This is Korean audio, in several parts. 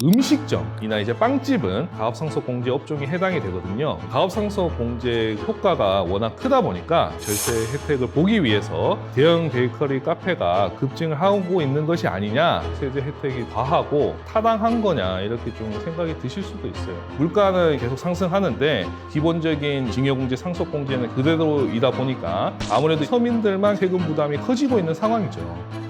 음식점이나 이제 빵집은 가업상속공제 업종에 해당이 되거든요. 가업상속공제 효과가 워낙 크다 보니까 절세 혜택을 보기 위해서 대형 베이커리 카페가 급증을 하고 있는 것이 아니냐, 세제 혜택이 과하고 타당한 거냐, 이렇게 좀 생각이 드실 수도 있어요. 물가는 계속 상승하는데 기본적인 징여공제, 상속공제는 그대로이다 보니까 아무래도 서민들만 세금 부담이 커지고 있는 상황이죠.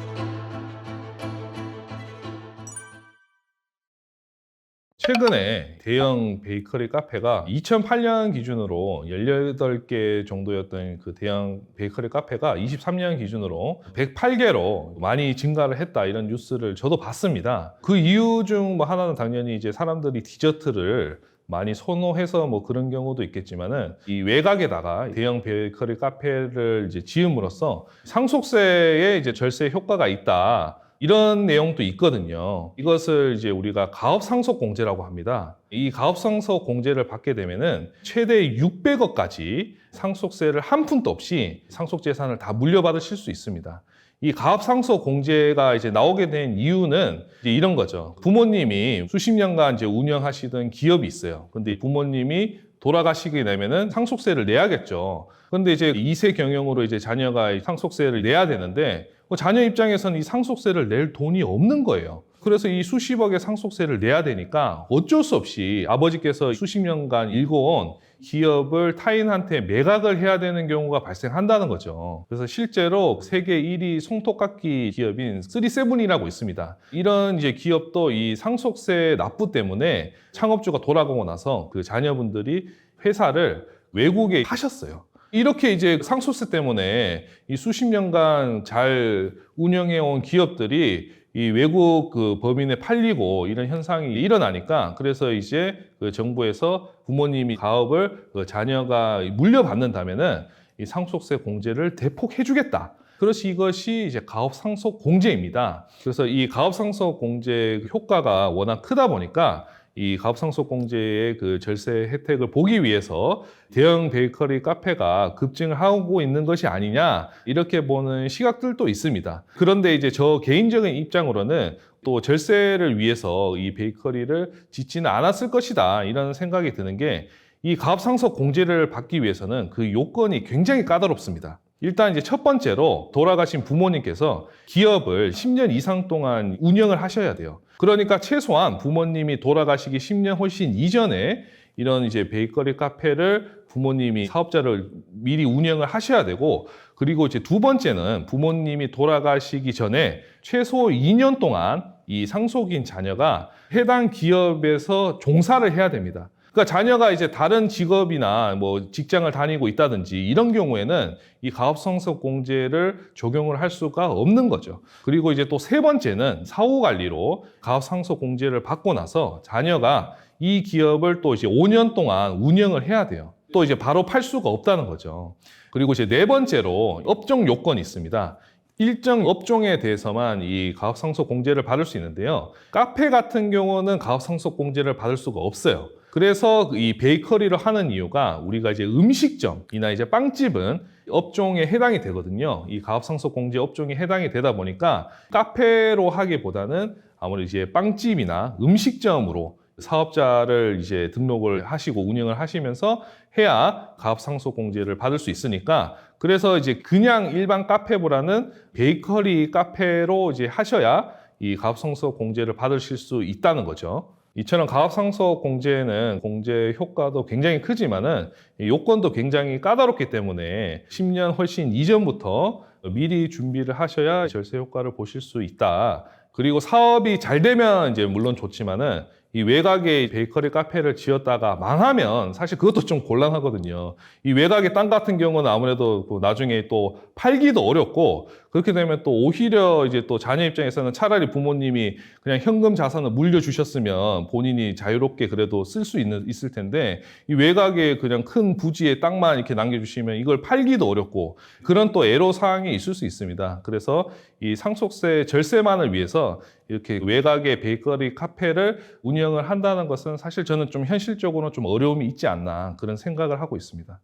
최근에 대형 베이커리 카페가 2008년 기준으로 18개 정도였던 그 대형 베이커리 카페가 23년 기준으로 108개로 많이 증가를 했다, 이런 뉴스를 저도 봤습니다. 그 이유 중 뭐 하나는 당연히 이제 사람들이 디저트를 많이 선호해서 뭐 그런 경우도 있겠지만은, 이 외곽에다가 대형 베이커리 카페를 이제 지음으로써 상속세에 이제 절세 효과가 있다, 이런 내용도 있거든요. 이것을 이제 우리가 가업상속공제라고 합니다. 이 가업상속공제를 받게 되면은 최대 600억까지 상속세를 한 푼도 없이 상속재산을 다 물려받으실 수 있습니다. 이 가업상속공제가 이제 나오게 된 이유는 이제 이런 거죠. 부모님이 수십 년간 이제 운영하시던 기업이 있어요. 근데 부모님이 돌아가시게 되면은 상속세를 내야겠죠. 근데 이제 2세 경영으로 이제 자녀가 상속세를 내야 되는데, 자녀 입장에서는 이 상속세를 낼 돈이 없는 거예요. 그래서 이 수십억의 상속세를 내야 되니까 어쩔 수 없이 아버지께서 수십 년간 일궈온 기업을 타인한테 매각을 해야 되는 경우가 발생한다는 거죠. 그래서 실제로 세계 1위 손톱깎이 기업인 3세븐이라고 있습니다. 이런 이제 기업도 이 상속세 납부 때문에 창업주가 돌아가고 나서 그 자녀분들이 회사를 외국에 파셨어요. 이렇게 이제 상속세 때문에 이 수십 년간 잘 운영해온 기업들이 이 외국 그 법인에 팔리고 이런 현상이 일어나니까, 그래서 이제 그 정부에서 부모님이 가업을 그 자녀가 물려받는다면은 이 상속세 공제를 대폭 해주겠다. 그것이 이것이 이제 가업상속공제입니다. 그래서 이 가업상속공제 효과가 워낙 크다 보니까 이 가업상속공제의 그 절세 혜택을 보기 위해서 대형 베이커리 카페가 급증을 하고 있는 것이 아니냐, 이렇게 보는 시각들도 있습니다. 그런데 이제 저 개인적인 입장으로는 또 절세를 위해서 이 베이커리를 짓지는 않았을 것이다, 이런 생각이 드는 게, 이 가업상속공제를 받기 위해서는 그 요건이 굉장히 까다롭습니다. 일단 이제 첫 번째로 돌아가신 부모님께서 기업을 10년 이상 동안 운영을 하셔야 돼요. 그러니까 최소한 부모님이 돌아가시기 10년 훨씬 이전에 이런 이제 베이커리 카페를 부모님이 사업자를 미리 운영을 하셔야 되고, 그리고 이제 두 번째는 부모님이 돌아가시기 전에 최소 2년 동안 이 상속인 자녀가 해당 기업에서 종사를 해야 됩니다. 그러니까 자녀가 이제 다른 직업이나 뭐 직장을 다니고 있다든지 이런 경우에는 이 가업상속공제를 적용을 할 수가 없는 거죠. 그리고 이제 또 세 번째는 사후관리로 가업상속공제를 받고 나서 자녀가 이 기업을 또 이제 5년 동안 운영을 해야 돼요. 또 이제 바로 팔 수가 없다는 거죠. 그리고 이제 네 번째로 업종 요건이 있습니다. 일정 업종에 대해서만 이 가업상속공제를 받을 수 있는데요. 카페 같은 경우는 가업상속공제를 받을 수가 없어요. 그래서 이 베이커리를 하는 이유가, 우리가 이제 음식점이나 이제 빵집은 업종에 해당이 되거든요. 이 가업상속공제 업종에 해당이 되다 보니까 카페로 하기보다는 아무래도 이제 빵집이나 음식점으로 사업자를 이제 등록을 하시고 운영을 하시면서 해야 가업상속공제를 받을 수 있으니까, 그래서 이제 그냥 일반 카페보다는 베이커리 카페로 이제 하셔야 이 가업상속공제를 받으실 수 있다는 거죠. 이처럼 가업상속공제는 공제 효과도 굉장히 크지만은 요건도 굉장히 까다롭기 때문에 10년 훨씬 이전부터 미리 준비를 하셔야 절세 효과를 보실 수 있다. 그리고 사업이 잘 되면 이제 물론 좋지만은, 이 외곽에 베이커리 카페를 지었다가 망하면 사실 그것도 좀 곤란하거든요. 이 외곽의 땅 같은 경우는 아무래도 나중에 또 팔기도 어렵고, 그렇게 되면 또 오히려 이제 또 자녀 입장에서는 차라리 부모님이 그냥 현금 자산을 물려주셨으면 본인이 자유롭게 그래도 쓸 수 있을 텐데, 이 외곽에 그냥 큰 부지에 땅만 이렇게 남겨주시면 이걸 팔기도 어렵고, 그런 또 애로사항이 있을 수 있습니다. 그래서 이 상속세 절세만을 위해서 이렇게 외곽의 베이커리 카페를 운영을 한다는 것은 사실 저는 좀 현실적으로 좀 어려움이 있지 않나, 그런 생각을 하고 있습니다.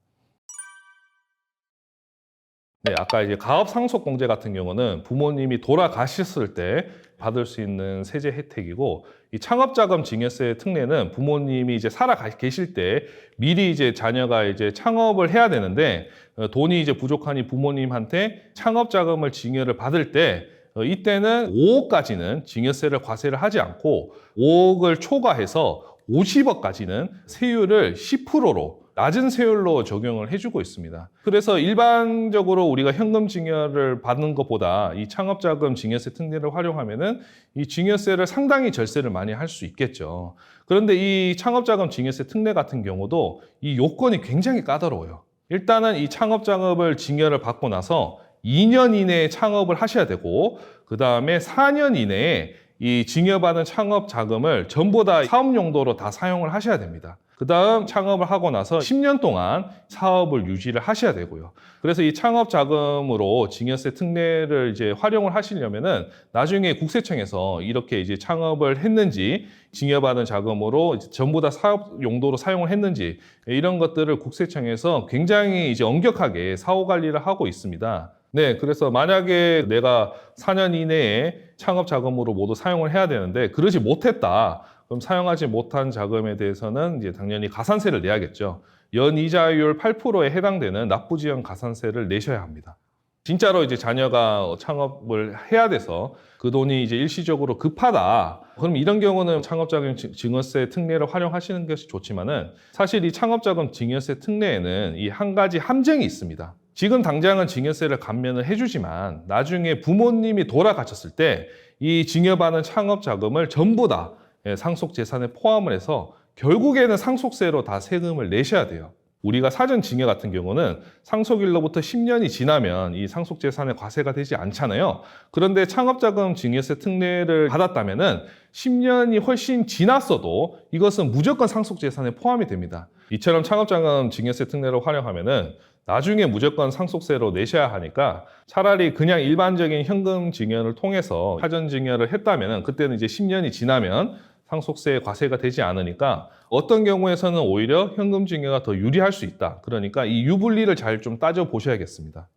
네, 아까 이제 가업 상속공제 같은 경우는 부모님이 돌아가셨을 때 받을 수 있는 세제 혜택이고, 이 창업자금 증여세 특례는 부모님이 이제 살아 계실 때 미리 이제 자녀가 이제 창업을 해야 되는데 돈이 이제 부족하니 부모님한테 창업자금을 증여를 받을 때 이때는 5억까지는 증여세를 과세를 하지 않고 5억을 초과해서 50억까지는 세율을 10%로 낮은 세율로 적용을 해주고 있습니다. 그래서 일반적으로 우리가 현금 증여를 받는 것보다 이 창업자금 증여세 특례를 활용하면은 이 증여세를 상당히 절세를 많이 할 수 있겠죠. 그런데 이 창업자금 증여세 특례 같은 경우도 이 요건이 굉장히 까다로워요. 일단은 이 창업자금을 증여를 받고 나서 2년 이내에 창업을 하셔야 되고, 그 다음에 4년 이내에 이 증여받은 창업 자금을 전부 다 사업 용도로 다 사용을 하셔야 됩니다. 그 다음 창업을 하고 나서 10년 동안 사업을 유지를 하셔야 되고요. 그래서 이 창업 자금으로 증여세 특례를 이제 활용을 하시려면은 나중에 국세청에서 이렇게 이제 창업을 했는지, 증여받은 자금으로 전부 다 사업 용도로 사용을 했는지, 이런 것들을 국세청에서 굉장히 이제 엄격하게 사후 관리를 하고 있습니다. 네, 그래서 만약에 내가 4년 이내에 창업 자금으로 모두 사용을 해야 되는데 그러지 못했다. 그럼 사용하지 못한 자금에 대해서는 이제 당연히 가산세를 내야겠죠. 연이자율 8%에 해당되는 납부지연 가산세를 내셔야 합니다. 진짜로 이제 자녀가 창업을 해야 돼서 그 돈이 이제 일시적으로 급하다. 그럼 이런 경우는 창업자금 증여세 특례를 활용하시는 것이 좋지만은, 사실 이 창업자금 증여세 특례에는 이 한 가지 함정이 있습니다. 지금 당장은 증여세를 감면을 해주지만 나중에 부모님이 돌아가셨을 때 이 증여받은 창업자금을 전부 다 상속재산에 포함을 해서 결국에는 상속세로 다 세금을 내셔야 돼요. 우리가 사전 증여 같은 경우는 상속일로부터 10년이 지나면 이 상속재산에 과세가 되지 않잖아요. 그런데 창업자금 증여세 특례를 받았다면은 10년이 훨씬 지났어도 이것은 무조건 상속재산에 포함이 됩니다. 이처럼 창업자금 증여세 특례를 활용하면은 나중에 무조건 상속세로 내셔야 하니까 차라리 그냥 일반적인 현금 증여를 통해서 사전 증여를 했다면은 그때는 이제 10년이 지나면 상속세 과세가 되지 않으니까 어떤 경우에서는 오히려 현금 증여가 더 유리할 수 있다. 그러니까 이 유불리를 잘 좀 따져 보셔야겠습니다.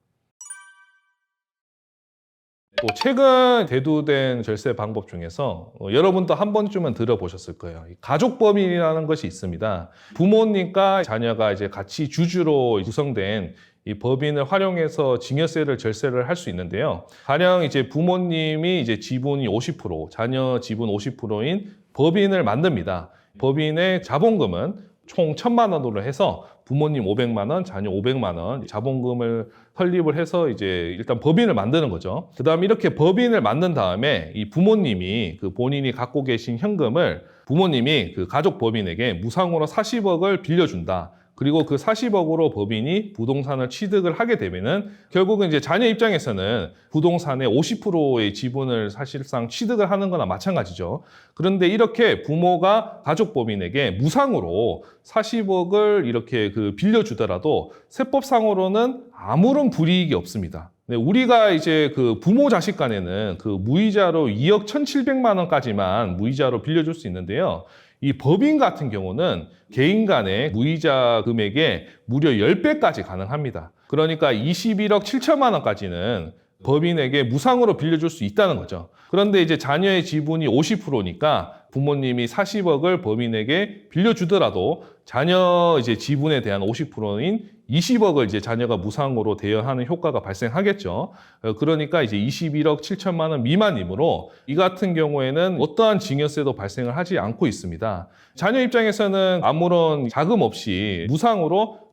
또 최근 대두된 절세 방법 중에서 여러분도 한 번쯤은 들어보셨을 거예요. 가족법인이라는 것이 있습니다. 부모님과 자녀가 이제 같이 주주로 구성된 이 법인을 활용해서 증여세를 절세를 할 수 있는데요. 가령 이제 부모님이 이제 지분이 50%, 자녀 지분 50%인 법인을 만듭니다. 법인의 자본금은 총 1,000만 원으로 해서 부모님 500만 원, 자녀 500만 원 자본금을 설립을 해서 이제 일단 법인을 만드는 거죠. 그다음에 이렇게 법인을 만든 다음에 이 부모님이 그 본인이 갖고 계신 현금을 부모님이 그 가족 법인에게 무상으로 40억을 빌려준다. 그리고 그 40억으로 법인이 부동산을 취득을 하게 되면은 결국은 이제 자녀 입장에서는 부동산의 50%의 지분을 사실상 취득을 하는 거나 마찬가지죠. 그런데 이렇게 부모가 가족 법인에게 무상으로 40억을 이렇게 빌려주더라도 세법상으로는 아무런 불이익이 없습니다. 네, 우리가 이제 그 부모 자식 간에는 그 무이자로 2억 1,700만 원까지만 무이자로 빌려줄 수 있는데요. 이 법인 같은 경우는 개인 간의 무이자 금액의 무려 10배까지 가능합니다. 그러니까 21억 7천만 원까지는 법인에게 무상으로 빌려줄 수 있다는 거죠. 그런데 이제 자녀의 지분이 50%니까 부모님이 40억을 법인에게 빌려주더라도 자녀 이제 지분에 대한 50%인 20억을 이제 자녀가 무상으로 대여하는 효과가 발생하겠죠. 그러니까 이제 21억 7천만 원 미만이므로 이 같은 경우에는 어떠한 증여세도 발생을 하지 않고 있습니다. 자녀 입장에서는 아무런 자금 없이 무상으로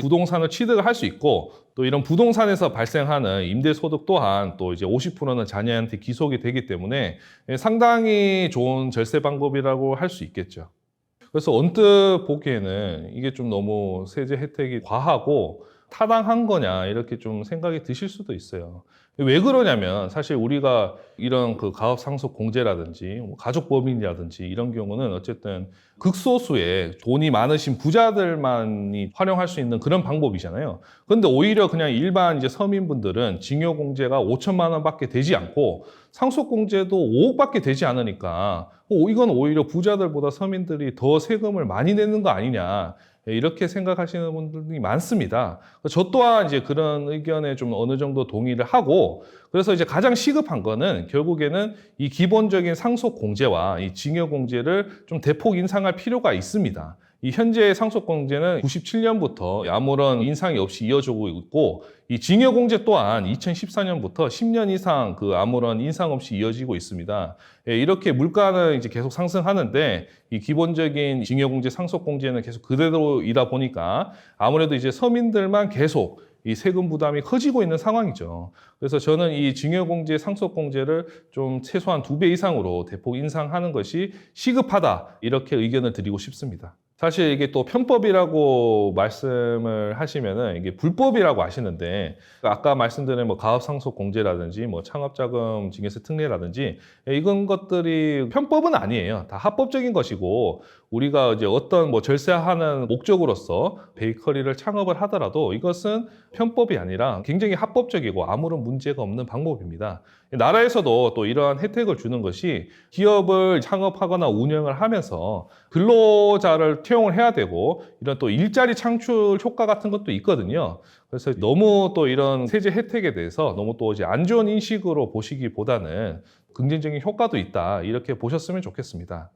부동산을 취득을 할 수 있고, 또 이런 부동산에서 발생하는 임대소득 또한 또 이제 50%는 자녀한테 기속이 되기 때문에 상당히 좋은 절세 방법이라고 할 수 있겠죠. 그래서 언뜻 보기에는 이게 좀 너무 세제 혜택이 과하고 타당한 거냐 이렇게 좀 생각이 드실 수도 있어요. 왜 그러냐면 사실 우리가 이런 그 가업 상속 공제라든지 가족법인이라든지 이런 경우는 어쨌든 극소수의 돈이 많으신 부자들만이 활용할 수 있는 그런 방법이잖아요. 그런데 오히려 그냥 일반 이제 서민분들은 징여 공제가 5천만 원밖에 되지 않고 상속 공제도 5억밖에 되지 않으니까 이건 오히려 부자들보다 서민들이 더 세금을 많이 내는 거 아니냐, 이렇게 생각하시는 분들이 많습니다. 저 또한 이제 그런 의견에 좀 어느 정도 동의를 하고, 그래서 이제 가장 시급한 거는 결국에는 이 기본적인 상속 공제와 이 징역 공제를 좀 대폭 인상할 필요가 있습니다. 이 현재 상속 공제는 97년부터 아무런 인상이 없이 이어지고 있고, 이 징역 공제 또한 2014년부터 10년 이상 아무런 인상 없이 이어지고 있습니다. 이렇게 물가는 이제 계속 상승하는데 이 기본적인 징역 공제, 상속 공제는 계속 그대로이다 보니까 아무래도 이제 서민들만 계속 이 세금 부담이 커지고 있는 상황이죠. 그래서 저는 이 징역공제, 상속공제를 좀 최소한 2배 이상으로 대폭 인상하는 것이 시급하다, 이렇게 의견을 드리고 싶습니다. 사실 이게 또 편법이라고 말씀을 하시면은 이게 불법이라고 하시는데, 아까 말씀드린 뭐 가업상속공제라든지 뭐 창업자금 증여세 특례라든지 이런 것들이 편법은 아니에요. 다 합법적인 것이고, 우리가 이제 어떤 뭐 절세하는 목적으로서 베이커리를 창업을 하더라도 이것은 편법이 아니라 굉장히 합법적이고 아무런 문제가 없는 방법입니다. 나라에서도 또 이러한 혜택을 주는 것이, 기업을 창업하거나 운영을 하면서 근로자를 채용을 해야 되고 이런 또 일자리 창출 효과 같은 것도 있거든요. 그래서 너무 또 이런 세제 혜택에 대해서 너무 또 이제 안 좋은 인식으로 보시기보다는 긍정적인 효과도 있다, 이렇게 보셨으면 좋겠습니다.